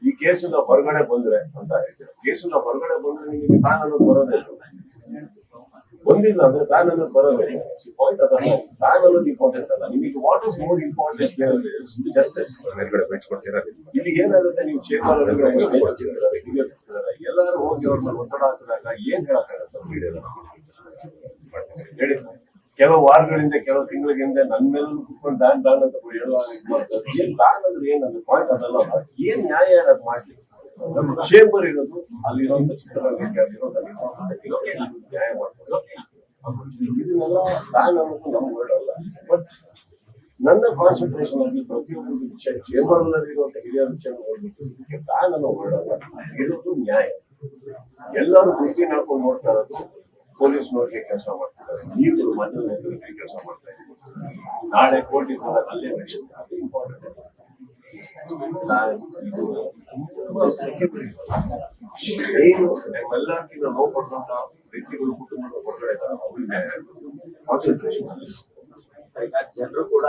ಈ ಕೇಸಿಂದ ಹೊರಗಡೆ ಬಂದ್ರೆ ಅಂತ ಹೇಳ್ತೀರಾ. ಕೇಸಿಂದ ಹೊರಗಡೆ ಬಂದ್ರೆ ನಿಮಗೆ ಪ್ಯಾನ್ ಅನ್ನೋದು ಬರೋದೇ ಇಲ್ಲ. ಬಂದಿಲ್ಲ ಅಂದ್ರೆ ಪ್ಯಾನ್ ಅನ್ನೋದು ಬರೋದೇ ಇಲ್ಲ. ಪಾಯಿಂಟ್ ಅದಲ್ಲ, ಪ್ಯಾನ್ ಅನ್ನೋದು ಇಂಪಾರ್ಟೆಂಟ್ ಅಲ್ಲ. ನಿಮಗೆ what is more important justice. ಇಲ್ಲಿ ಏನಾಗುತ್ತೆ, ನೀವು ಚೇಂಬರ್ ಎಲ್ಲರೂ ಹೋಗಿ ಅವ್ರನ್ನ ಒತ್ತಡ ಹಾಕಿದಾಗ ಏನ್ ಹೇಳಕ್ಕಾಗತ್ತೆ ಹೇಳಿ. ಕೆಲವು ವಾರಗಳಿಂದ ಕೆಲವು ತಿಂಗಳಿಂದ ನನ್ನ ಮೇಲೆ ಕುತ್ಕೊಂಡು ಬ್ಯಾನ್ ಅಂತ ಹೇಳುವಾಗ ಏನ್ ಬ್ಯಾನ್ ಅಂದ್ರೆ ಏನಂದ್ರೆ ಪಾಯಿಂಟ್ ಅದಲ್ಲ. ಏನ್ ನ್ಯಾಯ ಅದು ಮಾಡ್ಲಿ. ನಮ್ಮ ಚೇಂಬರ್ ಇರೋದು ಅಲ್ಲಿರುವಂತ ಚಿತ್ರರಂಗಕ್ಕೆ, ನ್ಯಾಯ ಮಾಡ್ತಾರೆ. ಇದನ್ನೆಲ್ಲ ಬ್ಯಾನ್ ಅನ್ನೋದು ನಮ್ ವರ್ಡ್ ಅಲ್ಲ. ಬಟ್ ನನ್ನ ಕಾನ್ಸಂಟ್ರೇಷನ್ ಆಗಿ ಪ್ರತಿಯೊಬ್ಬರು ಚೇಂಬರ್ ಇರುವಂತ ಹಿರಿಯ ವಿಚಾರಕ್ಕೆ ಬ್ಯಾನ್ ಅನ್ನೋ ವರ್ಡ್ ಅಲ್ಲ. ಇರೋದು ನ್ಯಾಯ. ಎಲ್ಲರೂ ಬುದ್ಧಿ ಹಾಕೊಂಡು ನೋಡ್ತಾ ಇರೋದು ಪೊಲೀಸ್ನವ್ರಿಗೆ ಕೆಲಸ ಮಾಡ್ತಾರೆ, ನೀವು ಮಧ್ಯಕ್ಕೆ ಕೆಲಸ ಮಾಡ್ತಾ ಇದ್ದೀವಿ. ನಾಳೆ ಕೋರ್ಟಿಗೆ ಹೋದಾಗ ಅಲ್ಲೇ ನಡೆಯುತ್ತೆ. ಅದು ಇಂಪಾರ್ಟೆಂಟ್. ಏನು ನಮ್ಮೆಲ್ಲಕ್ಕಿಂತ ನೋವು ಪಡುವಂತ ವ್ಯಕ್ತಿಗಳು ಕುಟುಂಬದ ಹೊರಗಡೆ ಇದ್ದಾರೆ, ಅವ್ರಿಗೆ ಕಾನ್ಸಂಟ್ರೇಷನ್ ಜನರು ಕೂಡ